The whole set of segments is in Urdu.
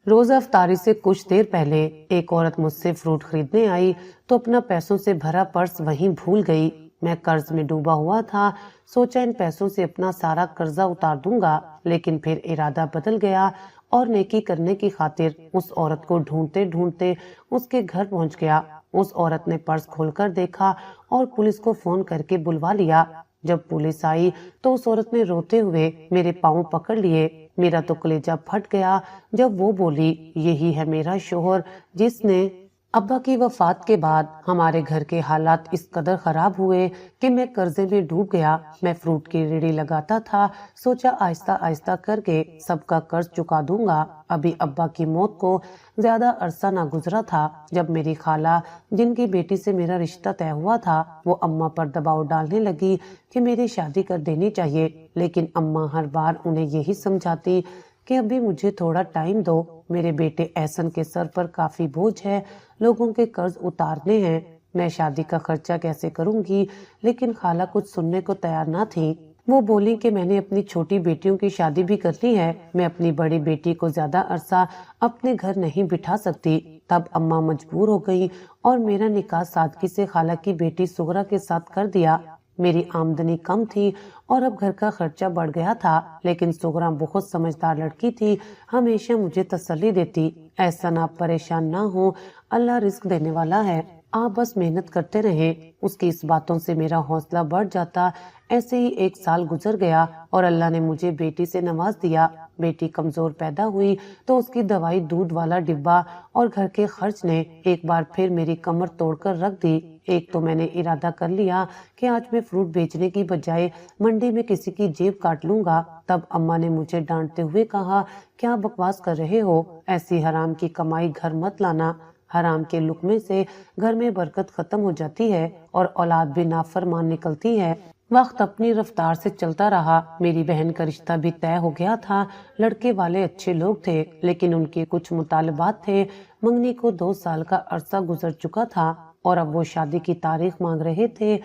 روزہ افطاری سے کچھ دیر پہلے ایک عورت مجھ سے فروٹ خریدنے آئی تو اپنا پیسوں سے بھرا پرس وہیں بھول گئی۔ میں قرض میں ڈوبا ہوا تھا، سوچا ان پیسوں سے اپنا سارا قرضہ اتار دوں گا، لیکن پھر ارادہ بدل گیا اور نیکی کرنے کی خاطر اس عورت کو ڈھونڈتے ڈھونڈتے اس کے گھر پہنچ گیا۔ اس عورت نے پرس کھول کر دیکھا اور پولیس کو فون کر کے بلوا لیا۔ جب پولیس آئی تو اس عورت نے روتے ہوئے میرے پاؤں پکڑ لیے۔ میرا تو کلیجہ پھٹ گیا جب وہ بولی، یہی ہے میرا شوہر جس نے… ابا کی وفات کے بعد ہمارے گھر کے حالات اس قدر خراب ہوئے کہ میں قرضے میں ڈوب گیا۔ میں فروٹ کی ریڑھی لگاتا تھا، سوچا آہستہ آہستہ کر کے سب کا قرض چکا دوں گا۔ ابھی ابا کی موت کو زیادہ عرصہ نہ گزرا تھا جب میری خالہ، جن کی بیٹی سے میرا رشتہ طے ہوا تھا، وہ اماں پر دباؤ ڈالنے لگی کہ میری شادی کر دینی چاہیے، لیکن اماں ہر بار انہیں یہی سمجھاتی کہ ابھی مجھے تھوڑا ٹائم دو، میرے بیٹے احسن کے سر پر کافی بوجھ ہے، لوگوں کے قرض اتارنے ہیں، میں شادی کا خرچہ کیسے کروں گی؟ لیکن خالہ کچھ سننے کو تیار نہ تھی۔ وہ بولی کہ میں نے اپنی چھوٹی بیٹیوں کی شادی بھی کرنی ہے، میں اپنی بڑی بیٹی کو زیادہ عرصہ اپنے گھر نہیں بٹھا سکتی۔ تب اماں مجبور ہو گئی اور میرا نکاح سادگی سے خالہ کی بیٹی سغرا کے ساتھ کر دیا۔ میری آمدنی کم تھی اور اب گھر کا خرچہ بڑھ گیا تھا، لیکن سغرا بہت سمجھدار لڑکی تھی، ہمیشہ مجھے تسلی دیتی، احسن آپ پریشان نہ ہو، اللہ رزق دینے والا ہے، آپ بس محنت کرتے رہیں۔ اس کی اس باتوں سے میرا حوصلہ بڑھ جاتا۔ ایسے ہی 1 سال گزر گیا اور اللہ نے مجھے بیٹی سے نواز دیا۔ بیٹی کمزور پیدا ہوئی تو اس کی دوائی، دودھ والا ڈبہ اور گھر کے خرچ نے ایک بار پھر میری کمر توڑ کر رکھ دی۔ ایک تو میں نے ارادہ کر لیا کہ آج میں فروٹ بیچنے کی بجائے منڈی میں کسی کی جیب کاٹ لوں گا۔ تب اماں نے مجھے ڈانٹتے ہوئے کہا، کیا بکواس کر رہے ہو، ایسی حرام کی کمائی گھر مت لانا، حرام کے لقمے سے گھر میں برکت ختم ہو جاتی ہے اور اولاد بھی نافرمان نکلتی ہے۔ وقت اپنی رفتار سے چلتا رہا، میری بہن کا رشتہ بھی طے ہو گیا تھا، لڑکے والے اچھے لوگ تھے، لیکن ان کے کچھ مطالبات تھے۔ منگنی کو 2 سال کا عرصہ گزر چکا تھا اور اب وہ شادی کی تاریخ مانگ رہے تھے۔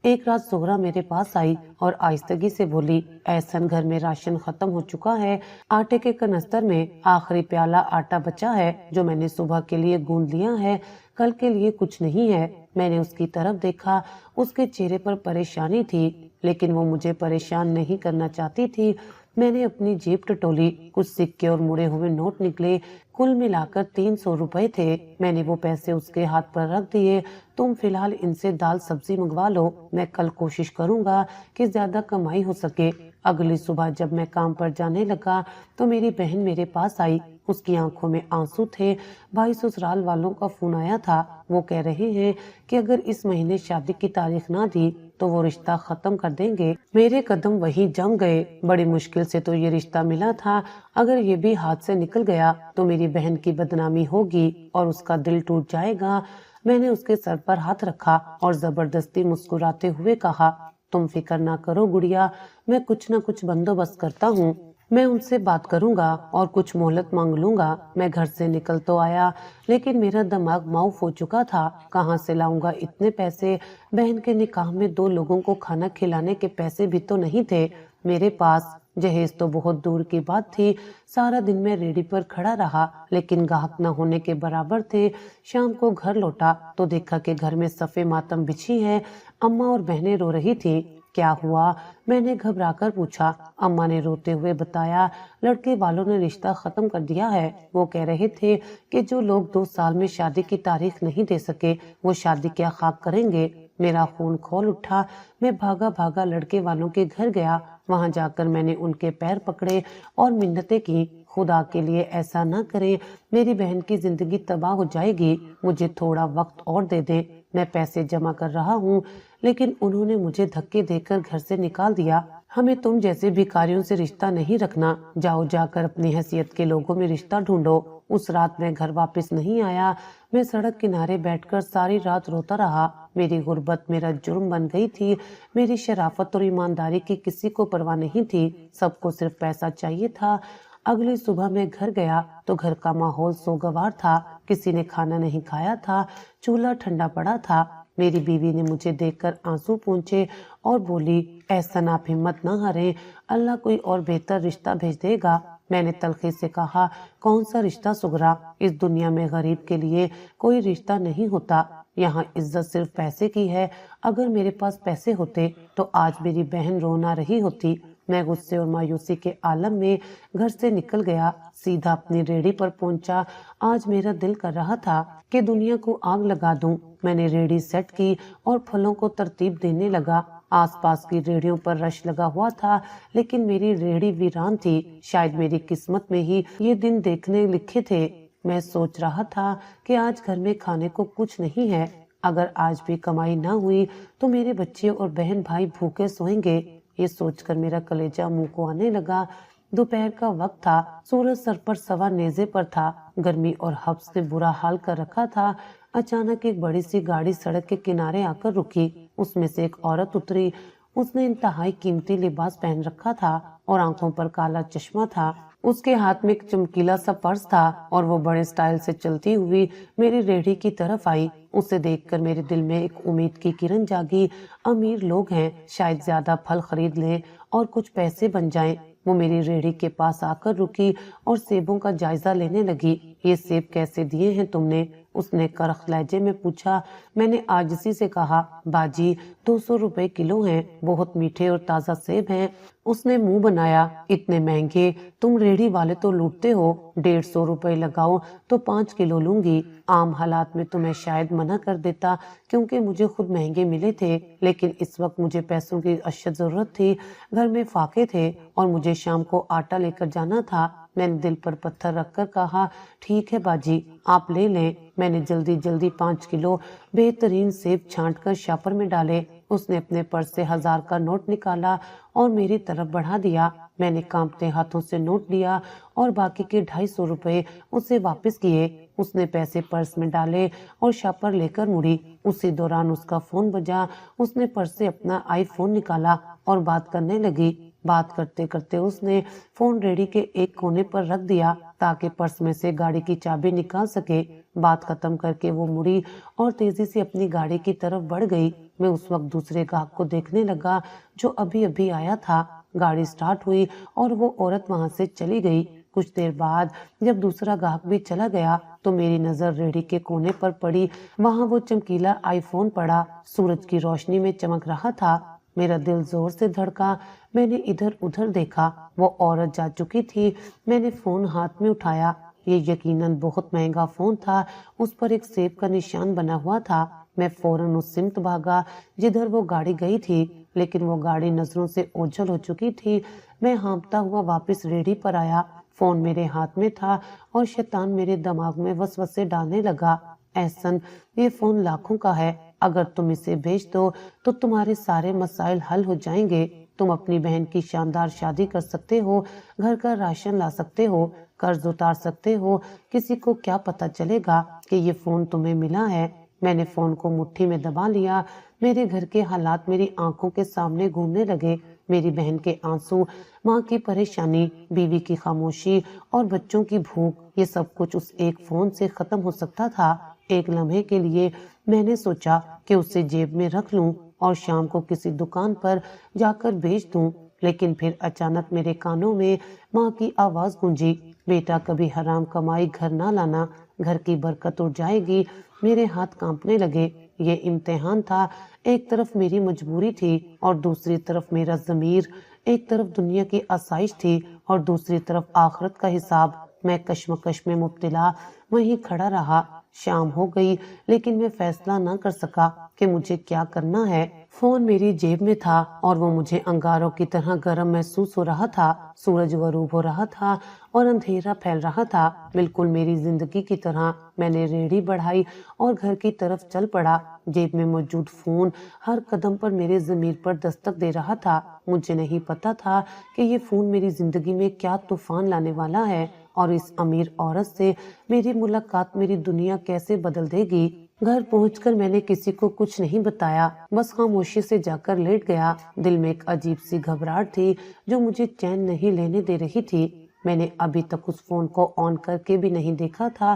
ایک رات سغرا میرے پاس آئی اور آہستگی سے بولی، احسن گھر میں راشن ختم ہو چکا ہے، آٹے کے کنستر میں آخری پیالہ آٹا بچا ہے جو میں نے صبح کے لیے گوندھ لیا ہے، کل کے لیے کچھ نہیں ہے۔ میں نے اس کی طرف دیکھا، اس کے چہرے پر پریشانی تھی، لیکن وہ مجھے پریشان نہیں کرنا چاہتی تھی۔ میں نے اپنی جیب ٹٹولی، کچھ سکے اور مڑے ہوئے نوٹ نکلے، کل ملا کر 300 روپے تھے۔ میں نے وہ پیسے اس کے ہاتھ پر رکھ دیے، تم فی الحال ان سے دال سبزی منگوا لو، میں کل کوشش کروں گا کہ زیادہ کمائی ہو سکے۔ اگلی صبح جب میں کام پر جانے لگا تو میری بہن میرے پاس آئی، اس کی آنکھوں میں آنسو تھے۔ بھائی سسرال والوں کا فون آیا تھا، وہ کہہ رہے ہیں کہ اگر اس مہینے شادی کی تاریخ نہ دی تو وہ رشتہ ختم کر دیں گے۔ میرے قدم وہیں جم گئے، بڑی مشکل سے تو یہ رشتہ ملا تھا، اگر یہ بھی ہاتھ سے نکل گیا تو میری بہن کی بدنامی ہوگی اور اس کا دل ٹوٹ جائے گا۔ میں نے اس کے سر پر ہاتھ رکھا اور زبردستی مسکراتے ہوئے کہا، تم فکر نہ کرو گڑیا، میں کچھ نہ کچھ بندوبست کرتا ہوں، میں ان سے بات کروں گا اور کچھ مہلت مانگ لوں گا۔ میں گھر سے نکل تو آیا لیکن میرا دماغ معاف ہو چکا تھا، کہاں سے لاؤں گا اتنے پیسے؟ بہن کے نکاح میں 2 لوگوں کو کھانا کھلانے کے پیسے بھی تو نہیں تھے میرے پاس، جہیز تو بہت دور کی بات تھی۔ سارا دن میں ریڑھی پر کھڑا رہا لیکن گاہک نہ ہونے کے برابر تھے۔ شام کو گھر لوٹا تو دیکھا کہ گھر میں صفِ ماتم بچھی ہے، اماں اور بہنیں رو رہی تھی۔ کیا ہوا؟ میں نے گھبرا کر پوچھا۔ اماں نے روتے ہوئے بتایا، لڑکے والوں نے رشتہ ختم کر دیا ہے، وہ کہہ رہے تھے کہ جو لوگ 2 سال میں شادی کی تاریخ نہیں دے سکے وہ شادی کیا خاک کریں گے۔ میرا خون کھول اٹھا، میں بھاگا بھاگا لڑکے والوں کے گھر گیا، وہاں جا کر میں نے ان کے پیر پکڑے اور منتیں کی، خدا کے لیے ایسا نہ کریں، میری بہن کی زندگی تباہ ہو جائے گی، مجھے تھوڑا وقت اور دے دیں، میں پیسے جمع کر رہا ہوں۔ لیکن انہوں نے مجھے دھکے دے کر گھر سے نکال دیا، ہمیں تم جیسے بھکاریوں سے رشتہ نہیں رکھنا، جاؤ جا کر اپنی حیثیت کے لوگوں میں رشتہ ڈھونڈو۔ اس رات میں گھر واپس نہیں آیا، میں سڑک کنارے بیٹھ کر ساری رات روتا رہا۔ میری غربت میرا جرم بن گئی تھی، میری شرافت اور ایمانداری کی کسی کو پرواہ نہیں تھی، سب کو صرف پیسہ چاہیے تھا۔ اگلی صبح میں گھر گیا تو گھر کا ماحول سوگوار تھا، کسی نے کھانا نہیں کھایا تھا، چولہا ٹھنڈا پڑا تھا۔ میری بیوی نے مجھے دیکھ کر آنسو پونچھے اور بولی، احسن آپ ہمت نہ ہاریں، اللہ کوئی اور بہتر رشتہ بھیج دے گا۔ میں نے تلخی سے کہا، کون سا رشتہ سغرا؟ اس دنیا میں غریب کے لیے کوئی رشتہ نہیں ہوتا، یہاں عزت صرف پیسے کی ہے۔ اگر میرے پاس پیسے ہوتے تو آج میری بہن رو نہ رہی ہوتی۔ میں غصے اور مایوسی کے عالم میں گھر سے نکل گیا، سیدھا اپنی ریڑھی پر پہنچا۔ آج میرا دل کر رہا تھا کہ دنیا کو آگ لگا دوں۔ میں نے ریڑھی سیٹ کی اور پھلوں کو ترتیب دینے لگا۔ آس پاس کی ریڑھیوں پر رش لگا ہوا تھا، لیکن میری ریڑھی ویران تھی۔ شاید میری قسمت میں ہی یہ دن دیکھنے لکھے تھے۔ میں سوچ رہا تھا کہ آج گھر میں کھانے کو کچھ نہیں ہے۔ اگر آج بھی کمائی نہ ہوئی تو میرے بچے اور بہن بھائی بھوکے سوئیں گے۔ یہ سوچ کر میرا کلیجہ منہ کو آنے لگا۔ دوپہر کا وقت تھا، سورج سر پر سوا نیزے پر تھا، گرمی اور حبس نے برا حال کر رکھا تھا۔ اچانک ایک بڑی سی گاڑی سڑک کے کنارے آ کر رکی۔ اس میں سے ایک عورت اتری۔ اس نے انتہائی قیمتی لباس پہن رکھا تھا اور آنکھوں پر کالا چشمہ تھا۔ اس کے ہاتھ میں ایک چمکیلا سا پرس تھا اور وہ بڑے سٹائل سے چلتی ہوئی میری ریڑھی کی طرف آئی۔ اسے دیکھ کر میرے دل میں ایک امید کی کرن جاگی۔ امیر لوگ ہیں، شاید زیادہ پھل خرید لیں اور کچھ پیسے بن جائیں۔ وہ میری ریڑھی کے پاس آ کر رکی اور سیبوں کا جائزہ لینے لگی۔ یہ سیب کیسے دیے ہیں تم نے؟ اس نے کرخ لہجے میں پوچھا۔ میں نے عاجزی سے کہا، باجی 200 روپے کلو ہیں، بہت میٹھے اور تازہ سیب ہیں۔ اس نے منہ بنایا، اتنے مہنگے؟ تم ریڑھی والے تو لوٹتے ہو، 150 روپے لگاؤ تو 5 کلو لوں گی۔ عام حالات میں تمہیں شاید منع کر دیتا کیونکہ مجھے خود مہنگے ملے تھے، لیکن اس وقت مجھے پیسوں کی اشد ضرورت تھی، گھر میں فاقے تھے اور مجھے شام کو آٹا لے کر جانا تھا۔ میں نے دل پر پتھر رکھ کر کہا، ٹھیک ہے باجی، آپ لے لیں۔ میں نے جلدی 5 کلو بہترین سیب چھانٹ کر شاپر میں ڈالے۔ اس نے اپنے پرس سے 1000 کا نوٹ نکالا اور میری طرف بڑھا دیا۔ میں نے کانپتے ہاتھوں سے نوٹ لیا اور باقی کے 250 روپے اسے واپس کیے۔ اس نے پیسے پرس میں ڈالے اور شاپر لے کر مڑی۔ اسی دوران اس کا فون بجا۔ اس نے پرس سے اپنا آئی فون نکالا اور بات کرنے لگی۔ بات کرتے کرتے اس نے فون ریڑھی کے ایک کونے پر رکھ دیا تاکہ پرس میں سے گاڑی کی چابی نکال سکے۔ بات ختم کر کے وہ مڑی اور تیزی سے اپنی گاڑی کی طرف بڑھ گئی۔ میں اس وقت دوسرے گاہک کو دیکھنے لگا جو ابھی آیا تھا۔ گاڑی سٹارٹ ہوئی اور وہ عورت وہاں سے چلی گئی۔ کچھ دیر بعد جب دوسرا گاہک بھی چلا گیا تو میری نظر ریڑھی کے کونے پر پڑی۔ وہاں وہ چمکیلا آئی فون پڑا، سورج کی روشنی میں چمک رہا تھا۔ میرا دل زور سے دھڑکا۔ میں نے ادھر ادھر دیکھا، وہ عورت جا چکی تھی۔ میں نے فون ہاتھ میں اٹھایا۔ یہ یقیناً بہت مہنگا فون تھا۔ اس پر ایک سیب کا نشان بنا ہوا تھا۔ میں فوراً اس سمت بھاگا جدھر وہ گاڑی گئی تھی، لیکن وہ گاڑی نظروں سے اوجھل ہو چکی تھی۔ میں ہانپتا ہوا واپس ریڑھی پر آیا۔ فون میرے ہاتھ میں تھا اور شیطان میرے دماغ میں وسوسے ڈالنے لگا۔ احسن، یہ فون لاکھوں کا ہے، اگر تم اسے بیچ دو تو تمہارے سارے مسائل حل ہو جائیں گے۔ تم اپنی بہن کی شاندار شادی کر سکتے ہو، گھر کا راشن لا سکتے ہو، قرض اتار سکتے ہو۔ کسی کو کیا پتا چلے گا کہ یہ فون تمہیں ملا ہے؟ میں نے فون کو مٹھی میں دبا لیا۔ میرے گھر کے حالات میری آنکھوں کے سامنے گھومنے لگے۔ میری بہن کے آنسو، ماں کی پریشانی، بیوی کی خاموشی اور بچوں کی بھوک، یہ سب کچھ اس ایک فون سے ختم ہو سکتا تھا۔ ایک لمحے کے لیے میں نے سوچا کہ اسے جیب میں رکھ لوں اور شام کو کسی دکان پر جا کر بیچ دوں، لیکن پھر اچانک میرے کانوں میں ماں کی آواز گونجی، بیٹا کبھی حرام کمائی گھر نہ لانا، گھر کی برکت اڑ جائے گی۔ میرے ہاتھ کانپنے لگے۔ یہ امتحان تھا، ایک طرف میری مجبوری تھی اور دوسری طرف میرا ضمیر، ایک طرف دنیا کی آسائش تھی اور دوسری طرف آخرت کا حساب۔ میں کشمکش میں مبتلا وہیں کھڑا رہا۔ شام ہو گئی لیکن میں فیصلہ نہ کر سکا کہ مجھے کیا کرنا ہے۔ فون میری جیب میں تھا اور وہ مجھے انگاروں کی طرح گرم محسوس ہو رہا تھا۔ سورج غروب ہو رہا تھا اور اندھیرا پھیل رہا تھا، بالکل میری زندگی کی طرح۔ میں نے ریڑھی بڑھائی اور گھر کی طرف چل پڑا۔ جیب میں موجود فون ہر قدم پر میرے ضمیر پر دستک دے رہا تھا۔ مجھے نہیں پتا تھا کہ یہ فون میری زندگی میں کیا طوفان لانے والا ہے اور اس امیر عورت سے میری ملاقات میری دنیا کیسے بدل دے گی۔ گھر پہنچ کر میں نے کسی کو کچھ نہیں بتایا، بس خاموشی سے جا کر لیٹ گیا۔ دل میں ایک عجیب سی گھبراہٹ تھی جو مجھے چین نہیں لینے دے رہی تھی۔ میں نے ابھی تک اس فون کو آن کر کے بھی نہیں دیکھا تھا۔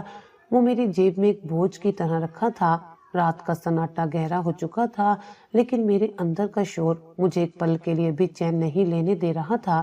وہ میری جیب میں ایک بوجھ کی طرح رکھا تھا۔ رات کا سناٹا گہرا ہو چکا تھا، لیکن میرے اندر کا شور مجھے ایک پل کے لیے بھی چین نہیں لینے دے رہا تھا۔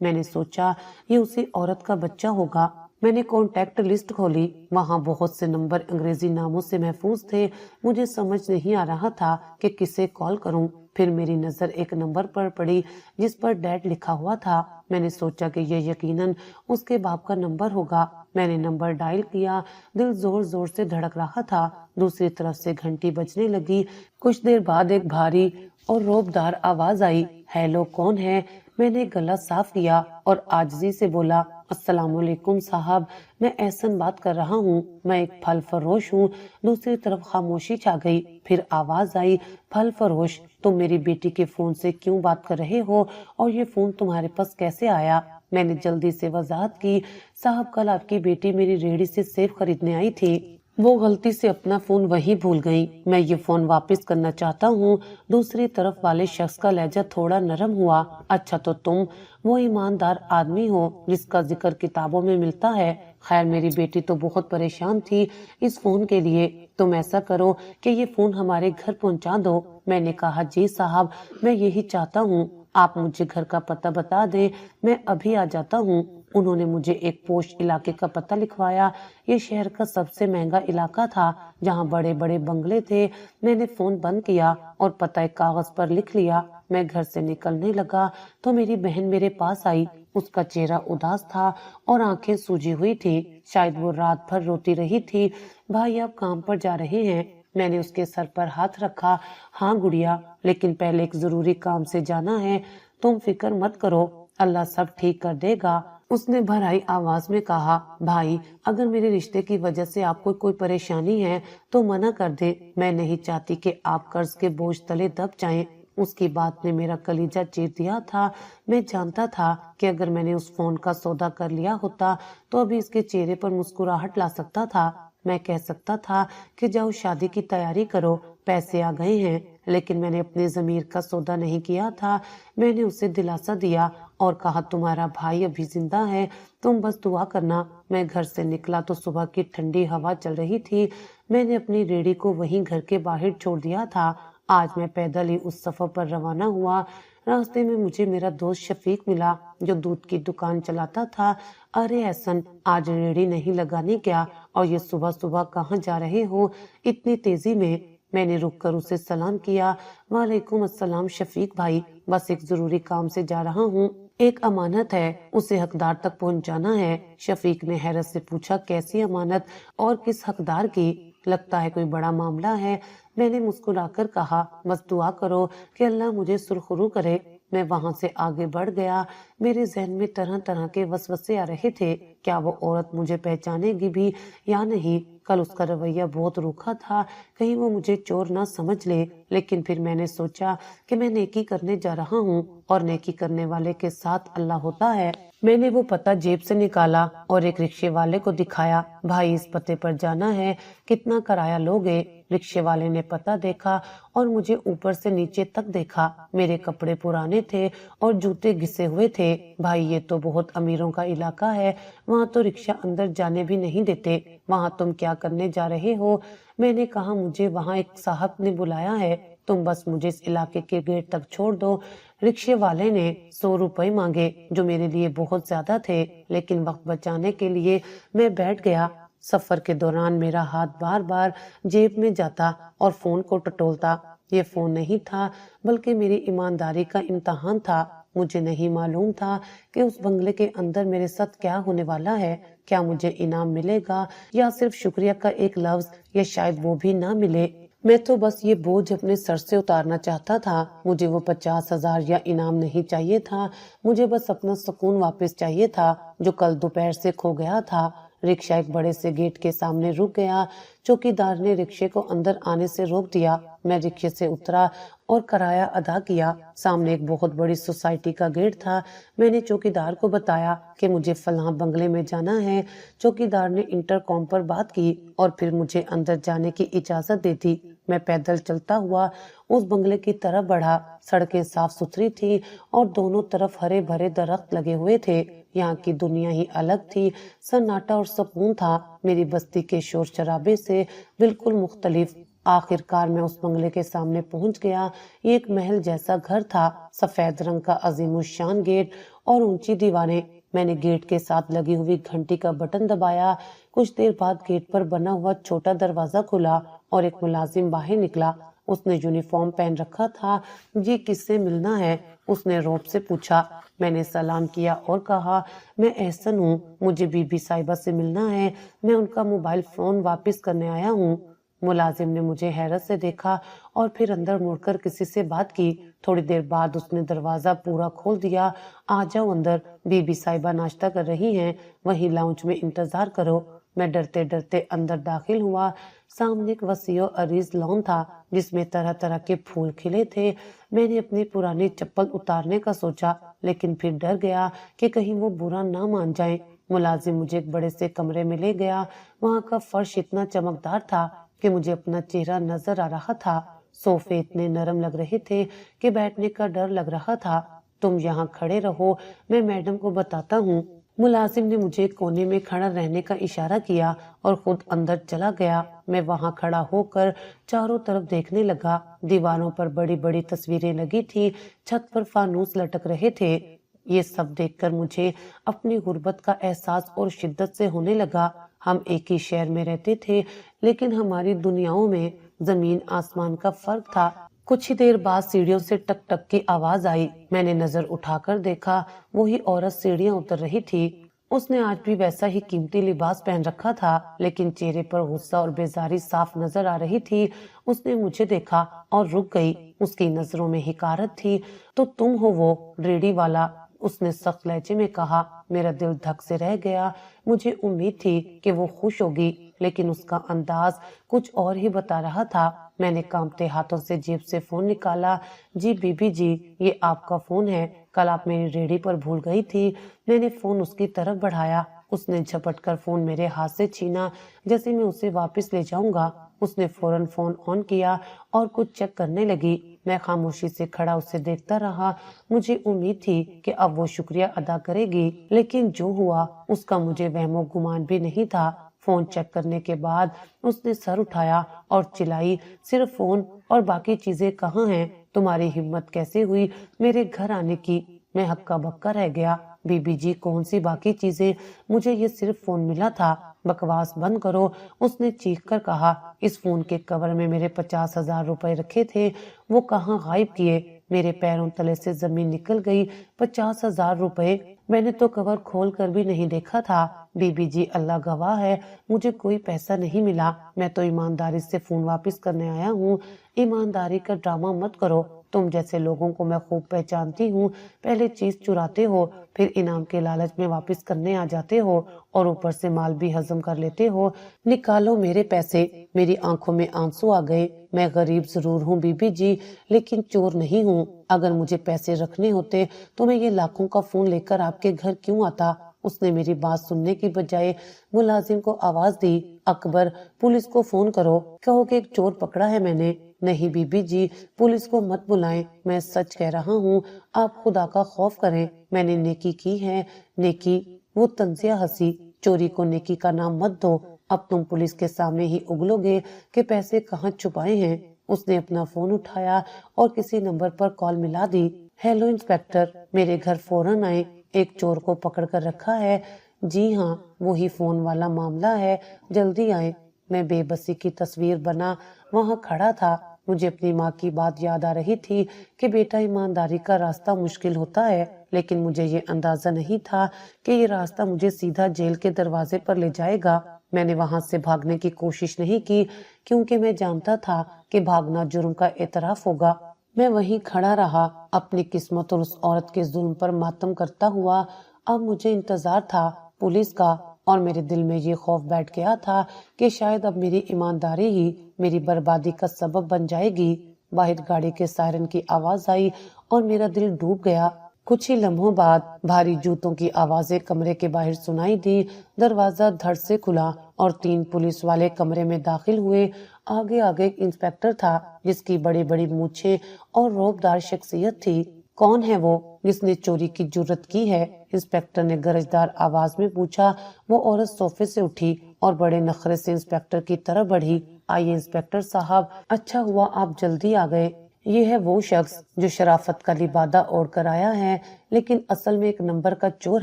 میں نے سوچا یہ اسی عورت کا بچہ ہوگا۔ میں نے کانٹیکٹ لسٹ کھولی، وہاں بہت سے نمبر انگریزی ناموں سے محفوظ تھے۔ مجھے سمجھ نہیں آ رہا تھا کہ کسے کال کروں۔ پھر میری نظر ایک نمبر پر پڑی جس پر ڈیڈ لکھا ہوا تھا۔ میں نے سوچا کہ یہ یقیناً اس کے باپ کا نمبر ہوگا۔ میں نے نمبر ڈائل کیا، دل زور زور سے دھڑک رہا تھا۔ دوسری طرف سے گھنٹی بجنے لگی۔ کچھ دیر بعد ایک بھاری اور روبدار آواز آئی، ہیلو، کون ہے؟ میں نے گلا صاف کیا اور عاجزی سے بولا، السلام علیکم صاحب، میں احسن بات کر رہا ہوں، میں ایک پھل فروش ہوں۔ دوسری طرف خاموشی چھا گئی۔ پھر آواز آئی، پھل فروش، تم میری بیٹی کے فون سے کیوں بات کر رہے ہو اور یہ فون تمہارے پاس کیسے آیا؟ میں نے جلدی سے وضاحت کی، صاحب کل آپ کی بیٹی میری ریڑھی سے سیب خریدنے آئی تھی، وہ غلطی سے اپنا فون وہیں بھول گئی، میں یہ فون واپس کرنا چاہتا ہوں۔ دوسری طرف والے شخص کا لہجہ تھوڑا نرم ہوا، اچھا تو تم وہ ایماندار آدمی ہو جس کا ذکر کتابوں میں ملتا ہے۔ خیر میری بیٹی تو بہت پریشان تھی اس فون کے لیے، تم ایسا کرو کہ یہ فون ہمارے گھر پہنچا دو۔ میں نے کہا، جی صاحب، میں یہی چاہتا ہوں، آپ مجھے گھر کا پتہ بتا دیں، میں ابھی آ جاتا ہوں۔ انہوں نے مجھے ایک پوش علاقے کا پتہ لکھوایا۔ یہ شہر کا سب سے مہنگا علاقہ تھا جہاں بڑے بڑے بنگلے تھے۔ میں نے فون بند کیا اور پتہ ایک کاغذ پر لکھ لیا۔ میں گھر سے نکلنے لگا تو میری بہن میرے پاس آئی۔ اس کا چہرہ اداس تھا اور آنکھیں سوجی ہوئی تھی، شاید وہ رات بھر روتی رہی تھی۔ بھائی آپ کام پر جا رہے ہیں؟ میں نے اس کے سر پر ہاتھ رکھا، ہاں گڑیا، لیکن پہلے ایک ضروری کام سے جانا ہے، تم فکر مت کرو، اللہ سب ٹھیک کر دے گا۔ اس نے بھرائی آواز میں کہا، بھائی اگر میرے رشتے کی وجہ سے آپ کو کوئی پریشانی ہے تو منع کر دیں، میں نہیں چاہتی کہ آپ قرض کے بوجھ تلے دب جائیں۔ اس کی بات نے میرا کلیجہ چیر دیا تھا۔ میں جانتا تھا کہ اگر میں نے اس فون کا سودا کر لیا ہوتا تو ابھی اس کے چہرے پر مسکراہٹ لا سکتا تھا۔ میں کہہ سکتا تھا کہ جاؤ شادی کی تیاری کرو، پیسے آ گئے ہیں، لیکن میں نے اپنے ضمیر کا سودا نہیں کیا تھا۔ میں نے اسے دلاسا دیا اور کہا، تمہارا بھائی ابھی زندہ ہے، تم بس دعا کرنا۔ میں گھر سے نکلا تو صبح کی ٹھنڈی ہوا چل رہی تھی۔ میں نے اپنی ریڑھی کو وہیں گھر کے باہر چھوڑ دیا تھا۔ آج میں پیدل ہی اس سفر پر روانہ ہوا۔ راستے میں مجھے میرا دوست شفیق ملا جو دودھ کی دکان چلاتا تھا۔ ارے احسن، آج ریڑھی نہیں لگانی کیا؟ اور یہ صبح صبح کہاں جا رہے ہو اتنی تیزی میں؟ میں نے رک کر اسے سلام کیا، وعلیکم السلام شفیق بھائی، بس ایک ضروری کام سے جا رہا ہوں، ایک امانت ہے، اسے حقدار تک پہنچانا ہے۔ شفیق نے حیرت سے پوچھا، کیسی امانت اور کس حقدار کی؟ لگتا ہے کوئی بڑا معاملہ ہے۔ میں نے مسکرا کر کہا، بس دعا کرو کہ اللہ مجھے سرخرو کرے۔ میں وہاں سے آگے بڑھ گیا۔ میرے ذہن میں طرح طرح کے وسوسے آ رہے تھے، کیا وہ عورت مجھے پہچانے گی بھی یا نہیں؟ کل اس کا رویہ بہت روکھا تھا، کہیں وہ مجھے چور نہ سمجھ لے۔ لیکن پھر میں نے سوچا کہ میں نیکی کرنے جا رہا ہوں اور نیکی کرنے والے کے ساتھ اللہ ہوتا ہے۔ میں نے وہ پتہ جیب سے نکالا اور ایک رکشے والے کو دکھایا، بھائی اس پتے پر جانا ہے، کتنا کرایہ لوگے؟ رکشے والے نے پتہ دیکھا اور مجھے اوپر سے نیچے تک دیکھا۔ میرے کپڑے پرانے تھے اور جوتے گھسے ہوئے تھے۔ بھائی یہ تو بہت امیروں کا علاقہ ہے، وہاں تو رکشہ اندر جانے بھی نہیں دیتے، وہاں تم کیا کرنے جا رہے ہو؟ میں نے کہا، مجھے وہاں ایک صاحب نے بلایا ہے، تم بس مجھے اس علاقے کے گیٹ تک چھوڑ دو۔ رکشے والے نے 100 روپے مانگے جو میرے لیے بہت زیادہ تھے، لیکن وقت بچانے کے لیے میں بیٹھ گیا۔ سفر کے دوران میرا ہاتھ بار بار جیب میں جاتا اور فون کو ٹٹولتا۔ یہ فون نہیں تھا بلکہ میری ایمانداری کا امتحان تھا۔ مجھے نہیں معلوم تھا کہ اس بنگلے کے اندر میرے ساتھ کیا ہونے والا ہے، کیا مجھے انعام ملے گا یا صرف شکریہ کا ایک لفظ، یا شاید وہ بھی نہ ملے۔ میں تو بس یہ بوجھ اپنے سر سے اتارنا چاہتا تھا۔ مجھے وہ 50,000 یا انعام نہیں چاہیے تھا، مجھے بس اپنا سکون واپس چاہیے تھا جو کل دوپہر سے کھو گیا تھا۔ رکشہ ایک بڑے سے گیٹ کے سامنے رک گیا۔ چوکیدار نے رکشے کو اندر آنے سے روک دیا۔ میں رکشے سے اترا اور کرایہ ادا کیا۔ سامنے ایک بہت بڑی سوسائٹی کا گیٹ تھا۔ میں نے چوکیدار کو بتایا کہ مجھے فلاں بنگلے میں جانا ہے۔ چوکیدار نے انٹر کام پر بات کی اور پھر مجھے اندر جانے کی اجازت دے دی۔ میں پیدل چلتا ہوا اس بنگلے کی طرف بڑھا۔ سڑکیں صاف ستھری تھی اور دونوں طرف ہرے بھرے درخت لگے ہوئے تھے۔ یہاں کی دنیا ہی الگ تھی، سناٹا اور سکون تھا، میری بستی کے شور شرابے سے بالکل مختلف۔ آخر کار میں اس بنگلے کے سامنے پہنچ گیا۔ یہ ایک محل جیسا گھر تھا، سفید رنگ کا عظیم الشان گیٹ اور اونچی دیواریں۔ میں نے گیٹ کے ساتھ لگی ہوئی گھنٹی کا بٹن دبایا۔ کچھ دیر بعد گیٹ پر بنا ہوا چھوٹا دروازہ کھلا اور ایک ملازم باہر نکلا۔ اس نے یونیفارم پہن رکھا تھا۔ جی کس سے ملنا ہے؟ اس نے روب سے پوچھا۔ میں نے سلام کیا اور کہا میں احسن ہوں، مجھے بی بی صاحبہ سے ملنا ہے، میں ان کا موبائل فون واپس کرنے آیا ہوں۔ ملازم نے مجھے حیرت سے دیکھا اور پھر اندر مڑ کر کسی سے بات کی۔ تھوڑی دیر بعد اس نے دروازہ پورا کھول دیا۔ آ جاؤ اندر، بی بی صاحبہ ناشتہ کر رہی ہیں، وہیں لاؤنج میں انتظار کرو۔ میں ڈرتے ڈرتے اندر داخل ہوا۔ سامنے ایک وسیع و عریض لان تھا جس میں طرح طرح کے پھول کھلے تھے۔ میں نے اپنی پرانی چپل اتارنے کا سوچا لیکن پھر ڈر گیا کہ کہیں وہ برا نہ مان جائیں۔ ملازم مجھے ایک بڑے سے کمرے میں لے گیا۔ وہاں کا فرش اتنا چمکدار تھا کہ مجھے اپنا چہرہ نظر آ رہا تھا۔ صوفے اتنے نرم لگ رہے تھے کہ بیٹھنے کا ڈر لگ رہا تھا۔ تم یہاں کھڑے رہو، میں میڈم کو بتاتا ہوں۔ ملازم نے مجھے کونے میں کھڑا رہنے کا اشارہ کیا اور خود اندر چلا گیا۔ میں وہاں کھڑا ہو کر چاروں طرف دیکھنے لگا۔ دیواروں پر بڑی بڑی تصویریں لگی تھی، چھت پر فانوس لٹک رہے تھے۔ یہ سب دیکھ کر مجھے اپنی غربت کا احساس اور شدت سے ہونے لگا۔ ہم ایک ہی شہر میں رہتے تھے لیکن ہماری دنیاؤں میں زمین آسمان کا فرق تھا۔ کچھ ہی دیر بعد سیڑھیوں سے ٹک ٹک کی آواز آئی۔ میں نے نظر اٹھا کر دیکھا، وہی عورت سیڑھیاں اتر رہی تھی۔ اس نے آج بھی ویسا ہی قیمتی لباس پہن رکھا تھا لیکن چہرے پر غصہ اور بیزاری صاف نظر آ رہی تھی۔ اس نے مجھے دیکھا اور رک گئی۔ اس کی نظروں میں حقارت تھی۔ تو تم ہو وہ ریڑھی والا؟ اس نے سخت لہجے میں کہا۔ میرا دل دھک سے رہ گیا۔ مجھے امید تھی کہ وہ خوش ہوگی لیکن اس کا انداز کچھ اور ہی بتا رہا تھا۔ میں نے کانپتے ہاتھوں سے جیب سے فون نکالا۔ جی بی بی جی، یہ آپ کا فون ہے، کل آپ میری ریڑھی پر بھول گئی تھی۔ میں نے فون اس کی طرف بڑھایا۔ اس نے جھپٹ کر فون میرے ہاتھ سے چھینا جیسے میں اسے واپس لے جاؤں گا۔ اس نے فوراً فون آن کیا اور کچھ چیک کرنے لگی۔ میں خاموشی سے کھڑا اسے دیکھتا رہا۔ مجھے امید تھی کہ اب وہ شکریہ ادا کرے گی لیکن جو ہوا اس کا مجھے وہم و گمان بھی نہیں تھا۔ فون چیک کرنے کے بعد اس نے سر اٹھایا اور چلائی، صرف فون اور باقی چیزیں کہاں ہیں؟ تمہاری ہمت کیسے ہوئی میرے گھر آنے کی؟ میں ہکا بکا رہ گیا۔ بی بی جی کون سی باقی چیزیں؟ مجھے یہ صرف فون ملا تھا۔ بکواس بند کرو، اس نے چیخ کر کہا۔ اس فون کے کور میں میرے 50,000 روپے رکھے تھے، وہ کہاں غائب کیے؟ میرے پیروں تلے سے زمین نکل گئی۔ 50,000 روپے؟ میں نے تو کور کھول کر بھی نہیں دیکھا تھا۔ بی بی جی اللہ گواہ ہے، مجھے کوئی پیسہ نہیں ملا، میں تو ایمانداری سے فون واپس کرنے آیا ہوں۔ ایمانداری کا ڈرامہ مت کرو، تم جیسے لوگوں کو میں خوب پہچانتی ہوں۔ پہلے چیز چراتے ہو، پھر انعام کے لالچ میں واپس کرنے آ جاتے ہو اور اوپر سے مال بھی ہضم کر لیتے ہو۔ نکالو میرے پیسے۔ میری آنکھوں میں آنسو آ گئے۔ میں غریب ضرور ہوں بی بی جی لیکن چور نہیں ہوں۔ اگر مجھے پیسے رکھنے ہوتے تو میں یہ لاکھوں کا فون لے کر آپ کے گھر کیوں آتا؟ اس نے میری بات سننے کی بجائے ملازم کو آواز دی، اکبر پولیس کو فون کرو، کہو کہ ایک چور پکڑا ہے میں نے۔ نہیں بی بی جی، پولیس کو مت بلائیں، میں سچ کہہ رہا ہوں، آپ خدا کا خوف کریں، میں نے نیکی کی ہے۔ نیکی؟ وہ طنزیہ ہنسی۔ چوری کو نیکی کا نام مت دو، اب تم پولیس کے سامنے ہی اگلو گے کہ پیسے کہاں چھپائے ہیں۔ اس نے اپنا فون اٹھایا اور کسی نمبر پر کال ملا دی۔ ہیلو انسپکٹر، میرے گھر فوراً آئیں، ایک چور کو پکڑ کر رکھا ہے۔ جی ہاں، وہی فون والا معاملہ ہے، جلدی آئیں۔ میں بے بسی کی تصویر بنا وہاں کھڑا تھا۔ مجھے اپنی ماں کی بات یاد آ رہی تھی کہ بیٹا ایمانداری کا راستہ مشکل ہوتا ہے، لیکن مجھے یہ اندازہ نہیں تھا کہ یہ راستہ مجھے سیدھا جیل کے دروازے پر لے جائے گا۔ میں نے وہاں سے بھاگنے کی کوشش نہیں کی کیونکہ میں جانتا تھا کہ بھاگنا جرم کا اعتراف ہوگا۔ میں وہیں کھڑا رہا، اپنی قسمت اور اس عورت کے ظلم پر ماتم کرتا ہوا۔ اب مجھے انتظار تھا پولیس کا، اور میرے دل میں یہ خوف بیٹھ گیا تھا کہ شاید اب میری ایمانداری ہی میری بربادی کا سبب بن جائے گی۔ باہر گاڑی کے سائرن کی آواز آئی اور میرا دل ڈوب گیا۔ کچھ ہی لمحوں بعد بھاری جوتوں کی آوازیں کمرے کے باہر سنائی دی۔ دروازہ دھڑ سے کھلا اور 3 پولیس والے کمرے میں داخل ہوئے۔ آگے ایک انسپکٹر تھا جس کی بڑی بڑی مونچھیں اور رعبدار شخصیت تھی۔ کون ہے وہ جس نے چوری کی جرت کی ہے؟ انسپکٹر نے گرجدار آواز میں پوچھا۔ وہ عورت صوفے سے اٹھی اور بڑے نخرے سے انسپکٹر کی طرف بڑھی۔ آئیے انسپکٹر صاحب، اچھا ہوا آپ جلدی آ گئے۔ یہ ہے وہ شخص جو شرافت کا لبادہ اوڑھ کر آیا ہے لیکن اصل میں ایک نمبر کا چور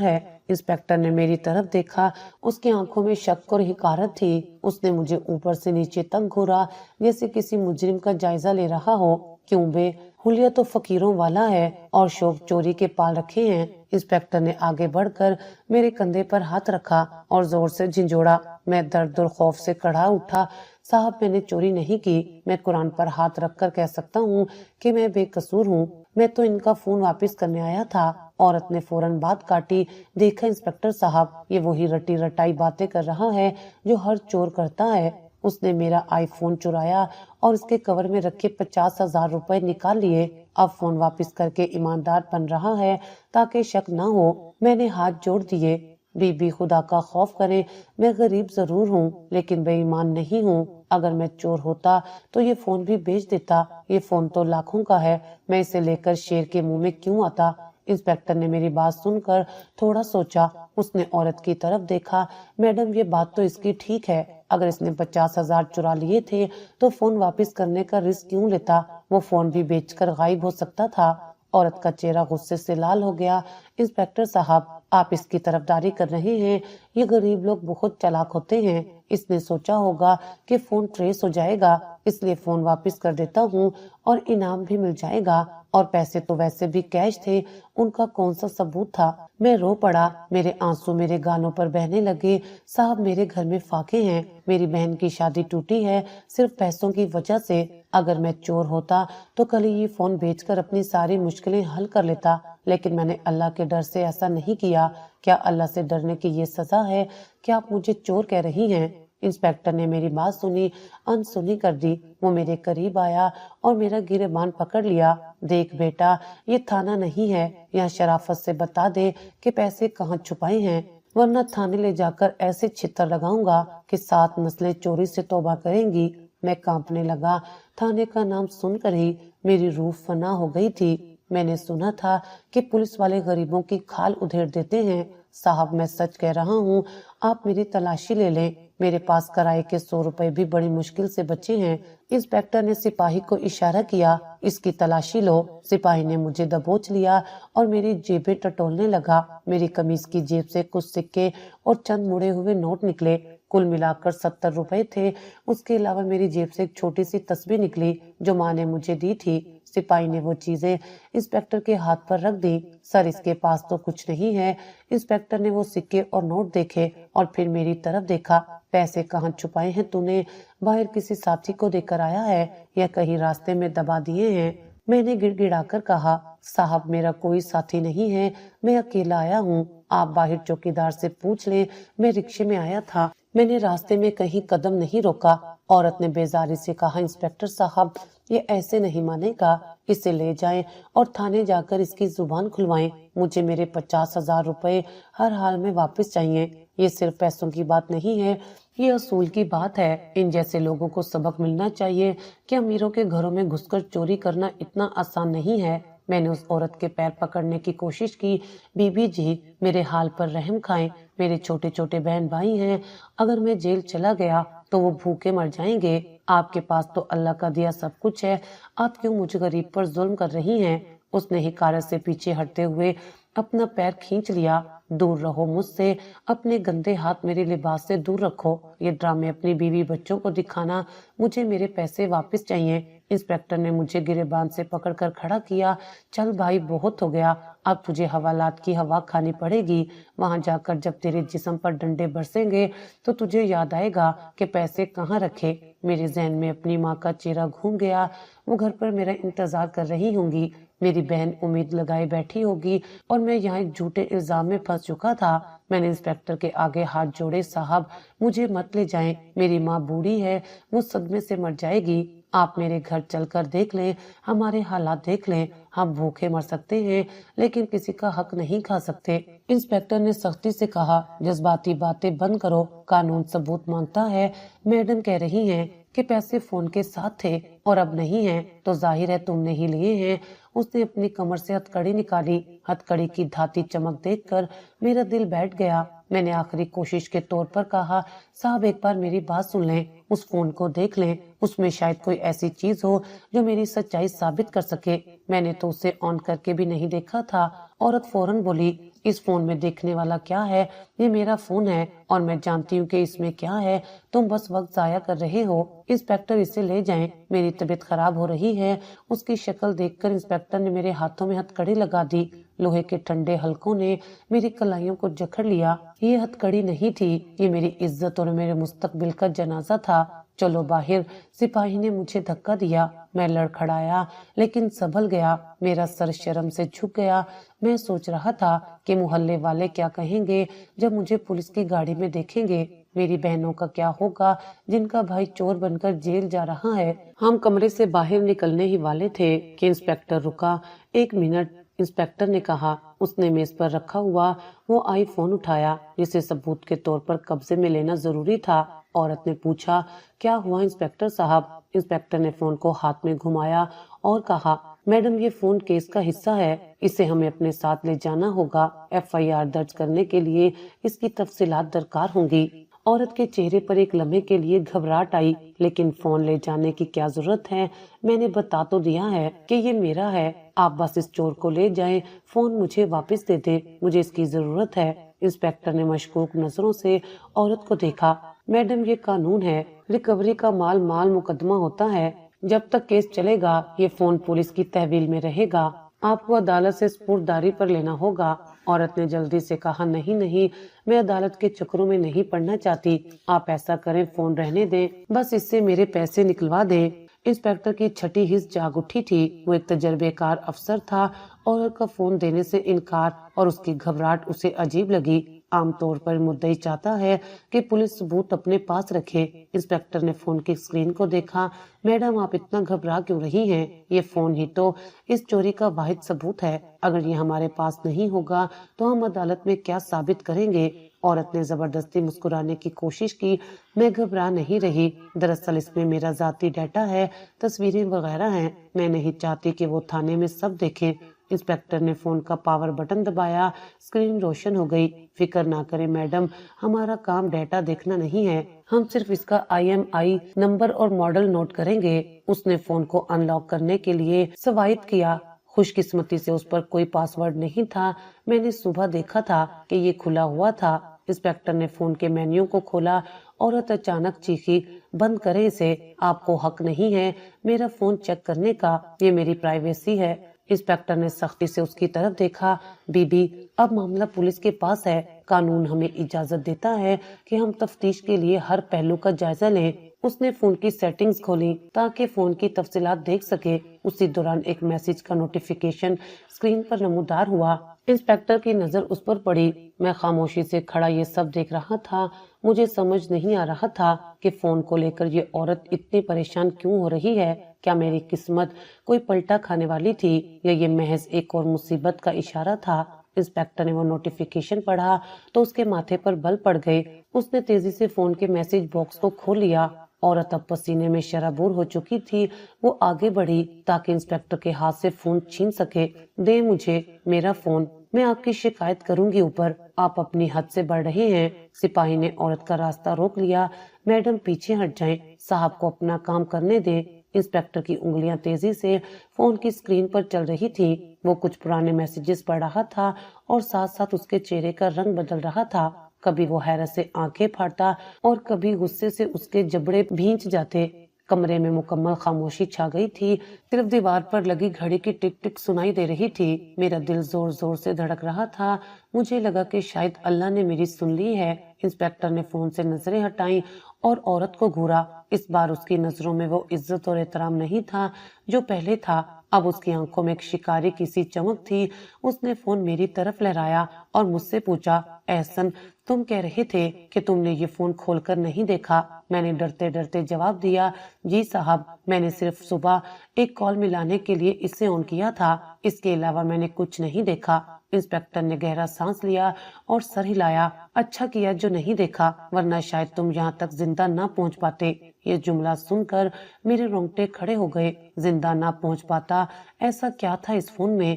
ہے۔ انسپیکٹر نے میری طرف دیکھا، اس کی آنکھوں میں شک اور حقارت تھی۔ اس نے مجھے اوپر سے نیچے تک گھورا جیسے کسی مجرم کا جائزہ لے رہا ہو۔ کیوں بے، حلیہ تو فقیروں والا ہے اور شوق چوری کے پال رکھے ہیں۔ انسپیکٹر نے آگے بڑھ کر میرے کندھے پر ہاتھ رکھا اور زور سے جھنجھوڑا۔ میں درد اور خوف سے کڑھا اٹھا۔ صاحب، میں نے چوری نہیں کی۔ میں قرآن پر ہاتھ رکھ کر کہہ سکتا ہوں کہ میں بے قصور ہوں۔ میں تو ان کا فون واپس کرنے آیا تھا۔ عورت نے فوراً بات کاٹی۔ دیکھا انسپیکٹر صاحب، یہ وہی رٹی رٹائی باتیں کر رہا ہے جو ہر چور کرتا ہے۔ اس نے میرا آئی فون چرایا اور اس کے کور میں رکھے 50,000 روپے نکال لیے۔ اب فون واپس کر کے ایماندار بن رہا ہے تاکہ شک نہ ہو۔ میں نے ہاتھ جوڑ دیے۔ بی بی، خدا کا خوف کرے، میں غریب ضرور ہوں لیکن بے ایمان نہیں ہوں۔ اگر میں چور ہوتا تو یہ فون بھی بیچ دیتا۔ یہ فون تو لاکھوں کا ہے، میں اسے لے کر شیر کے منہ میں کیوں آتا؟ انسپیکٹر نے میری بات سن کر تھوڑا سوچا۔ اس نے عورت کی طرف دیکھا۔ میڈم، یہ بات تو اس کی ٹھیک ہے۔ اگر اس نے 50,000 چرا لیے تھے تو فون واپس کرنے کا رسک کیوں لیتا؟ وہ فون بھی بیچ کر غائب ہو سکتا تھا۔ عورت کا چہرہ غصے سے لال ہو گیا۔ انسپیکٹر صاحب، آپ اس کی طرفداری کر رہے ہیں؟ یہ غریب لوگ بہت چالاک ہوتے ہیں۔ اس نے سوچا ہوگا کہ فون ٹریس ہو جائے گا، اس لیے فون واپس کر دیتا ہوں اور انعام بھی مل جائے گا، اور پیسے تو ویسے بھی کیش تھے، ان کا کون سا ثبوت تھا؟ میں رو پڑا۔ میرے آنسو میرے گالوں پر بہنے لگے۔ صاحب، میرے گھر میں فاقے ہیں۔ میری بہن کی شادی ٹوٹی ہے صرف پیسوں کی وجہ سے۔ اگر میں چور ہوتا تو کل ہی یہ فون بیچ کر اپنی ساری مشکلیں حل کر لیتا، لیکن میں نے اللہ کے ڈر سے ایسا نہیں کیا۔ کیا اللہ سے ڈرنے کی یہ سزا ہے کہ آپ مجھے چور کہہ رہی ہیں؟ انسپیکٹر نے میری بات سنی، انسنی کر دی۔ وہ میرے قریب آیا اور میرا گریبان پکڑ لیا۔ دیکھ بیٹا، یہ تھانہ نہیں ہے، یہاں شرافت سے بتا دے کہ پیسے کہاں چھپائے ہیں، ورنہ تھانے لے جا کر ایسے چھتر لگاؤں گا کہ 7 نسلیں چوری سے توبہ کریں گی۔ میں کانپنے لگا۔ تھانے کا نام سن کر ہی میری روح فنا ہو گئی تھی۔ میں نے سنا تھا کہ پولیس والے غریبوں کی کھال ادھیڑ دیتے ہیں۔ صاحب، میں سچ کہہ رہا ہوں، آپ میری تلاشی لے لیں۔ میرے پاس کرائے کے 100 روپے بھی بڑی مشکل سے بچے ہیں۔ انسپیکٹر نے سپاہی کو اشارہ کیا، اس کی تلاشی لو۔ سپاہی نے مجھے دبوچ لیا اور میری جیبیں ٹٹولنے لگا۔ میری قمیض کی جیب سے کچھ سکے اور چند مڑے ہوئے نوٹ نکلے۔ کل ملا کر 70 روپے تھے۔ اس کے علاوہ میری جیب سے ایک چھوٹی سی تسبیح نکلی جو ماں نے مجھے دی تھی۔ سپاہی نے وہ چیزیں انسپیکٹر کے ہاتھ پر رکھ دی۔ سر، اس کے پاس تو کچھ نہیں ہے۔ انسپیکٹر نے وہ سکے اور نوٹ دیکھے اور پھر میری طرف دیکھا۔ پیسے کہاں چھپائے ہیں تو نے؟ باہر کسی ساتھی کو دے کر آیا ہے یا کہیں راستے میں دبا دیے ہیں؟ میں نے گڑ گڑا کر کہا، صاحب، میرا کوئی ساتھی نہیں ہے، میں اکیلا آیا ہوں۔ آپ باہر چوکیدار سے پوچھ لیں، میں رکشے میں آیا تھا، میں نے راستے میں کہیں قدم نہیں روکا۔ عورت نے بیزاری سے کہا، انسپیکٹر صاحب، یہ ایسے نہیں مانے گا، اسے لے جائیں اور تھانے جا کر اس کی زبان کھلوائیں۔ مجھے میرے 50,000 روپے ہر حال میں واپس چاہیے۔ یہ صرف پیسوں کی بات نہیں ہے، یہ اصول کی بات ہے۔ ان جیسے لوگوں کو سبق ملنا چاہیے کہ امیروں کے گھروں میں گھس کر چوری کرنا اتنا آسان نہیں ہے۔ میں نے اس عورت کے پیر پکڑنے کی کوشش کی۔ بی بی جی، میرے حال پر رحم کھائیں، میرے چھوٹے چھوٹے بہن بھائی ہیں، اگر میں جیل چلا گیا تو وہ بھوکے مر جائیں گے۔ آپ کے پاس تو اللہ کا دیا سب کچھ ہے، آپ کیوں مجھ غریب پر ظلم کر رہی ہیں؟ اس نے حقارت سے پیچھے ہٹتے ہوئے اپنا پیر کھینچ لیا۔ دور رہو مجھ سے، اپنے گندے ہاتھ میرے لباس سے دور رکھو۔ یہ ڈرامے اپنی بیوی بچوں کو دکھانا، مجھے میرے پیسے واپس چاہیے۔ انسپیکٹر نے مجھے گریبان سے پکڑ کر کھڑا کیا۔ چل بھائی، بہت ہو گیا، اب تجھے حوالات کی ہوا کھانی پڑے گی۔ وہاں جا کر جب تیرے جسم پر ڈنڈے برسیں گے تو تجھے یاد آئے گا کہ پیسے کہاں رکھے۔ میرے ذہن میں اپنی ماں کا چہرہ گھوم گیا، وہ گھر پر میرا انتظار کر رہی ہوں گی، میری بہن امید لگائے بیٹھی ہوگی اور میں یہاں ایک جھوٹے الزام میں پھنس چکا تھا۔ میں نے انسپیکٹر کے آگے ہاتھ جوڑے، صاحب، مجھے مت لے جائیں، میری ماں بوڑھی ہے، وہ صدمے سے مر جائے گی۔ آپ میرے گھر چل کر دیکھ لیں، ہمارے حالات دیکھ لیں، ہم بھوکے مر سکتے ہیں لیکن کسی کا حق نہیں کھا سکتے۔ انسپیکٹر نے سختی سے کہا، جذباتی باتیں بند کرو، قانون ثبوت مانگتا ہے۔ میڈم کہہ رہی ہیں کہ پیسے فون کے ساتھ تھے اور اب نہیں ہیں، تو ظاہر ہے تم نے ہی لیے ہیں۔ اس نے اپنی کمر سے ہتھ کڑی نکالی۔ ہتھ کڑی کی دھاتی چمک دیکھ کر میرا دل بیٹھ گیا۔ میں نے آخری کوشش کے طور پر کہا، صاحب ایک بار میری بات سن لیں، اس فون کو دیکھ لیں، اس میں شاید کوئی ایسی چیز ہو جو میری سچائی ثابت کر سکے۔ میں نے تو اسے آن کر کے بھی نہیں دیکھا تھا۔ عورت فوراً بولی، اس فون میں دیکھنے والا کیا ہے؟ یہ میرا فون ہے اور میں جانتی ہوں کہ اس میں کیا ہے، تم بس وقت ضائع کر رہے ہو۔ انسپیکٹر اسے لے جائیں، میری طبیعت خراب ہو رہی ہے۔ اس کی شکل دیکھ کر انسپیکٹر نے میرے ہاتھوں میں ہتھ کڑی لگا دی۔ لوہے کے ٹھنڈے حلقوں نے میری کلائیوں کو جکڑ لیا۔ یہ ہتھ کڑی نہیں تھی، یہ میری عزت اور میرے مستقبل کا جنازہ تھا۔ چلو باہر۔ سپاہی نے مجھے دھکا دیا، میں لڑکھڑایا لیکن سنبھل گیا۔ میرا سر شرم سے جھک گیا۔ میں سوچ رہا تھا کہ محلے والے کیا کہیں گے جب مجھے پولیس کی گاڑی میں دیکھیں گے۔ میری بہنوں کا کیا ہوگا جن کا بھائی چور بن کر جیل جا رہا ہے۔ ہم کمرے سے باہر نکلنے ہی والے تھے کہ انسپیکٹر رکا۔ ایک منٹ، انسپیکٹر نے کہا۔ اس نے میز پر رکھا ہوا وہ آئی فون اٹھایا جسے ثبوت کے طور پر قبضے میں لینا ضروری تھا۔ عورت نے پوچھا، کیا ہوا انسپیکٹر صاحب؟ انسپیکٹر نے فون کو ہاتھ میں گھمایا اور کہا، میڈم یہ فون کیس کا حصہ ہے، اسے ہمیں اپنے ساتھ لے جانا ہوگا۔ FIR درج کرنے کے لیے اس کی تفصیلات درکار ہوں گی۔ عورت کے چہرے پر ایک لمحے کے لیے گھبراہٹ آئی، لیکن فون لے جانے کی کیا ضرورت ہے؟ میں نے بتا تو دیا ہے کہ یہ میرا ہے، آپ بس اس چور کو لے جائیں، فون مجھے واپس دے دیں، مجھے اس کی ضرورت ہے۔ انسپیکٹر نے مشکوک نظروں سے عورت کو دیکھا۔ میڈم یہ قانون ہے، ریکوری کا مال مقدمہ ہوتا ہے، جب تک کیس چلے گا یہ فون پولیس کی تحویل میں رہے گا، آپ کو عدالت سے سپرداری پر لینا ہوگا۔ عورت نے جلدی سے کہا، نہیں، میں عدالت کے چکروں میں نہیں پڑنا چاہتی، آپ ایسا کریں فون رہنے دیں، بس اس سے میرے پیسے نکلوا دیں۔ انسپیکٹر کی چھٹی حس جاگ اٹھی تھی، وہ ایک تجربے کار افسر تھا۔ عورت کا فون دینے سے انکار اور اس کی گھبراہٹ اسے عجیب لگی۔ عام طور پر مدعی چاہتا ہے کہ پولیس ثبوت اپنے پاس رکھے۔ انسپیکٹر نے فون کی اسکرین کو دیکھا۔ میڈم آپ اتنا گھبرا کیوں رہی ہیں؟ یہ فون ہی تو اس چوری کا واحد ثبوت ہے، اگر یہ ہمارے پاس نہیں ہوگا تو ہم عدالت میں کیا ثابت کریں گے؟ عورت نے زبردستی مسکرانے کی کوشش کی۔ میں گھبرا نہیں رہی، دراصل اس میں میرا ذاتی ڈیٹا ہے، تصویریں وغیرہ ہیں، میں نہیں چاہتی کہ وہ تھانے میں سب دیکھیں۔ انسپیکٹر نے فون کا پاور بٹن دبایا، اسکرین روشن ہو گئی۔ فکر نہ کریں میڈم، ہمارا کام ڈیٹا دیکھنا نہیں ہے، ہم صرف اس کا IMEI نمبر اور ماڈل نوٹ کریں گے۔ اس نے فون کو ان لاک کرنے کے لیے سوائپ کیا۔ خوش قسمتی سے اس پر کوئی پاس ورڈ نہیں تھا، میں نے صبح دیکھا تھا کہ یہ کھلا ہوا تھا۔ انسپیکٹر نے فون کے مینیو کو کھولا۔ عورت اچانک چیخی، بند کریں اسے، آپ کو حق نہیں ہے میرا فون چیک کرنے کا، یہ میری پرائیویسی ہے۔ انسپیکٹر نے سختی سے اس کی طرف دیکھا، بی بی اب معاملہ پولیس کے پاس ہے، قانون ہمیں اجازت دیتا ہے کہ ہم تفتیش کے لیے ہر پہلو کا جائزہ لیں۔ اس نے فون کی سیٹنگز کھولی تاکہ فون کی تفصیلات دیکھ سکے۔ اسی دوران ایک میسج کا نوٹیفیکیشن اسکرین پر نمودار ہوا۔ انسپیکٹر کی نظر اس پر پڑی۔ میں خاموشی سے کھڑا یہ سب دیکھ رہا تھا۔ مجھے سمجھ نہیں آ رہا تھا کہ فون کو لے کر یہ عورت اتنی پریشان کیوں ہو رہی ہے۔ کیا میری قسمت کوئی پلٹا کھانے والی تھی یا یہ محض ایک اور مصیبت کا اشارہ تھا؟ انسپیکٹر نے وہ نوٹیفیکیشن پڑھا تو اس کے ماتھے پر بل پڑ گئے۔ اس نے تیزی سے فون کے میسج باکس کو کھول لیا۔ عورت اب پسینے میں شرابور ہو چکی تھی۔ وہ آگے بڑھی تاکہ انسپیکٹر کے ہاتھ سے فون چھین سکے۔ دے مجھے میرا فون، میں آپ کی شکایت کروں گی اوپر، آپ اپنی حد سے بڑھ رہے ہیں۔ سپاہی نے عورت کا راستہ روک لیا۔ میڈم پیچھے ہٹ جائیں، صاحب کو اپنا کام کرنے دیں۔ انسپیکٹر کی انگلیاں تیزی سے فون کی اسکرین پر چل رہی تھی۔ وہ کچھ پرانے میسیجز پڑھ رہا تھا اور ساتھ ساتھ اس کے چہرے کا رنگ بدل رہا تھا۔ کبھی وہ حیرت سے آنکھیں پھاڑتا اور کبھی غصے سے اس کے جبڑے بھینچ جاتے۔ کمرے میں مکمل خاموشی چھا گئی تھی، صرف دیوار پر لگی گھڑی کی ٹک ٹک سنائی دے رہی تھی۔ میرا دل زور زور سے دھڑک رہا تھا، مجھے لگا کہ شاید اللہ نے میری سن لی ہے۔ انسپیکٹر نے فون سے نظریں ہٹائیں اور عورت کو گھورا۔ اس بار اس کی نظروں میں وہ عزت اور احترام نہیں تھا جو پہلے تھا، اب اس کی آنکھوں میں ایک شکاری کی سی چمک تھی۔ اس نے فون میری طرف لہرایا اور مجھ سے پوچھا، احسن تم کہہ رہے تھے کہ تم نے یہ فون کھول کر نہیں دیکھا؟ میں نے ڈرتے ڈرتے جواب دیا، جی صاحب، میں نے صرف صبح ایک کال ملانے کے لیے اسے آن کیا تھا، اس کے علاوہ میں نے کچھ نہیں دیکھا۔ انسپیکٹر نے گہرا سانس لیا اور سر ہلایا، اچھا کیا جو نہیں دیکھا، ورنہ شاید تم یہاں تک زندہ نہ پہنچ پاتے۔ یہ جملہ سن کر میرے رونگٹے کھڑے ہو گئے۔ زندہ نہ پہنچ پاتا، ایسا کیا تھا اس فون میں؟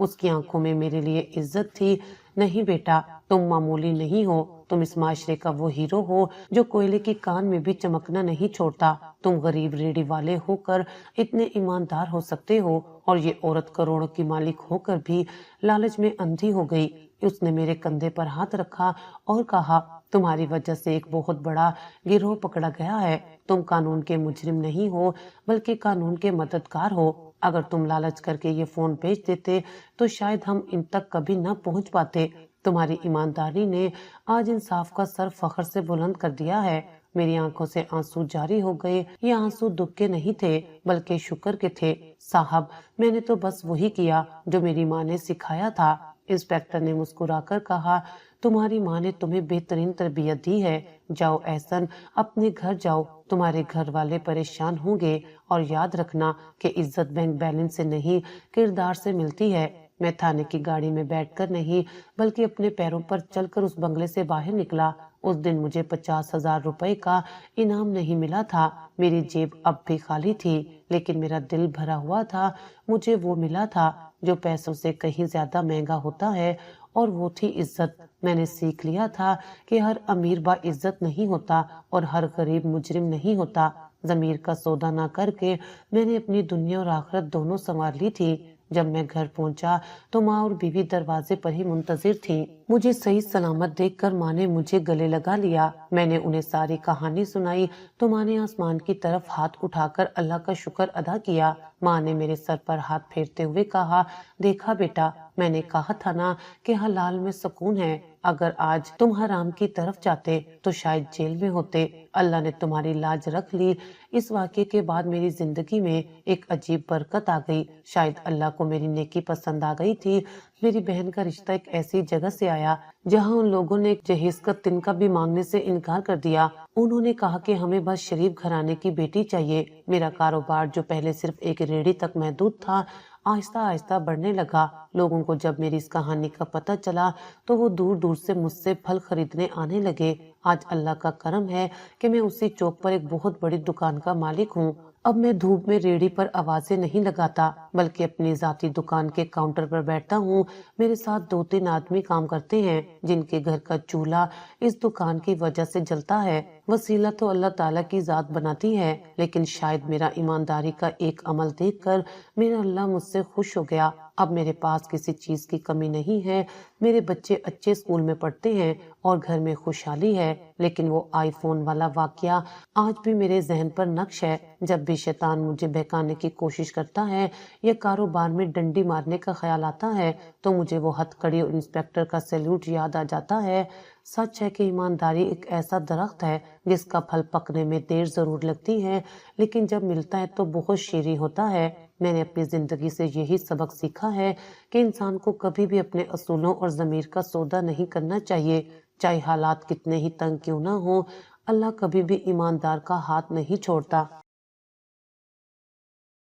اس کی آنکھوں میں میرے لیے عزت تھی۔ نہیں بیٹا، تم معمولی نہیں ہو، تم اس معاشرے کا وہ ہیرو ہو جو کوئلے کی کان میں بھی چمکنا نہیں چھوڑتا۔ تم غریب ریڑھی والے ہو کر اتنے ایماندار ہو سکتے ہو، اور یہ عورت کروڑوں کی مالک ہو کر بھی لالچ میں اندھی ہو گئی۔ اس نے میرے کندھے پر ہاتھ رکھا اور کہا، تمہاری وجہ سے ایک بہت بڑا گروہ پکڑا گیا ہے۔ تم قانون کے مجرم نہیں ہو بلکہ قانون کے مددگار ہو۔ اگر تم لالچ کر کے یہ فون بیچ دیتے تو شاید ہم ان تک کبھی نہ پہنچ پاتے۔ تمہاری ایمانداری نے آج انصاف کا سر فخر سے بلند کر دیا ہے۔ میری آنکھوں سے آنسو جاری ہو گئے۔ یہ آنسو دکھ کے نہیں تھے بلکہ شکر کے تھے۔ صاحب، میں نے تو بس وہی کیا جو میری ماں نے سکھایا تھا۔ انسپیکٹر نے مسکرا کر کہا، تمہاری ماں نے تمہیں بہترین تربیت دی ہے۔ جاؤ احسن، اپنے گھر جاؤ، تمہارے گھر والے پریشان ہوں گے، اور یاد رکھنا کہ عزت بینک بیلنس سے نہیں کردار سے ملتی ہے۔ میں تھانے کی گاڑی میں بیٹھ کر نہیں بلکہ اپنے پیروں پر چل کر اس بنگلے سے باہر نکلا۔ اس دن مجھے 50,000 روپے کا انعام نہیں ملا تھا۔ میری جیب اب بھی خالی تھی لیکن میرا دل بھرا ہوا تھا۔ مجھے وہ ملا تھا جو پیسوں سے کہیں زیادہ مہنگا ہوتا ہے، اور وہ تھی عزت۔ میں نے سیکھ لیا تھا کہ ہر امیر با عزت نہیں ہوتا اور ہر غریب مجرم نہیں ہوتا۔ ضمیر کا سودا نہ کر کے میں نے اپنی دنیا اور آخرت دونوں سنوار لی تھی۔ جب میں گھر پہنچا تو ماں اور بیوی دروازے پر ہی منتظر تھیں۔ مجھے صحیح سلامت دیکھ کر ماں نے مجھے گلے لگا لیا۔ میں نے انہیں ساری کہانی سنائی تو ماں نے آسمان کی طرف ہاتھ اٹھا کر اللہ کا شکر ادا کیا۔ ماں نے میرے سر پر ہاتھ پھیرتے ہوئے کہا، دیکھا بیٹا، میں نے کہا تھا نا کہ حلال میں سکون ہے۔ اگر آج تم حرام کی طرف جاتے تو شاید جیل میں ہوتے۔ اللہ نے تمہاری لاج رکھ لی۔ اس واقعے کے بعد میری زندگی میں ایک عجیب برکت آ گئی۔ شاید اللہ کو میری نیکی پسند آ گئی تھی۔ میری بہن کا رشتہ ایک ایسی جگہ سے آیا جہاں ان لوگوں نے ایک جہیز کا تنکا بھی مانگنے سے انکار کر دیا۔ انہوں نے کہا کہ ہمیں بس شریف گھرانے کی بیٹی چاہیے۔ میرا کاروبار جو پہلے صرف ایک ریڑھی تک محدود تھا، آہستہ آہستہ بڑھنے لگا۔ لوگوں کو جب میری اس کہانی کا پتہ چلا تو وہ دور دور سے مجھ سے پھل خریدنے آنے لگے۔ آج اللہ کا کرم ہے کہ میں اسی چوک پر ایک بہت بڑی دکان کا مالک ہوں۔ اب میں دھوپ میں ریڑھی پر آوازیں نہیں لگاتا بلکہ اپنی ذاتی دکان کے کاؤنٹر پر بیٹھتا ہوں۔ میرے ساتھ 2-3 آدمی کام کرتے ہیں جن کے گھر کا چولہا اس دکان کی وجہ سے جلتا ہے۔ وسیلہ تو اللہ تعالیٰ کی ذات بناتی ہے، لیکن شاید میرا ایمانداری کا ایک عمل دیکھ کر میرا اللہ مجھ سے خوش ہو گیا۔ اب میرے پاس کسی چیز کی کمی نہیں ہے۔ میرے بچے اچھے اسکول میں پڑھتے ہیں اور گھر میں خوشحالی ہے، لیکن وہ آئی فون والا واقعہ آج بھی میرے ذہن پر نقش ہے۔ جب بھی شیطان مجھے بہکانے کی کوشش کرتا ہے یا کاروبار میں ڈنڈی مارنے کا خیال آتا ہے تو مجھے وہ ہتھکڑی اور انسپیکٹر کا سیلوٹ یاد آ جاتا ہے۔ سچ ہے کہ ایمانداری ایک ایسا درخت ہے جس کا پھل پکنے میں دیر ضرور لگتی ہے، لیکن جب ملتا ہے تو بہت شیریں ہوتا ہے۔ میں نے اپنی زندگی سے یہی سبق سیکھا ہے کہ انسان کو کبھی بھی اپنے اصولوں اور ضمیر کا سودا نہیں کرنا چاہیے، چاہے حالات کتنے ہی تنگ کیوں نہ ہوں۔ اللہ کبھی بھی ایماندار کا ہاتھ نہیں چھوڑتا۔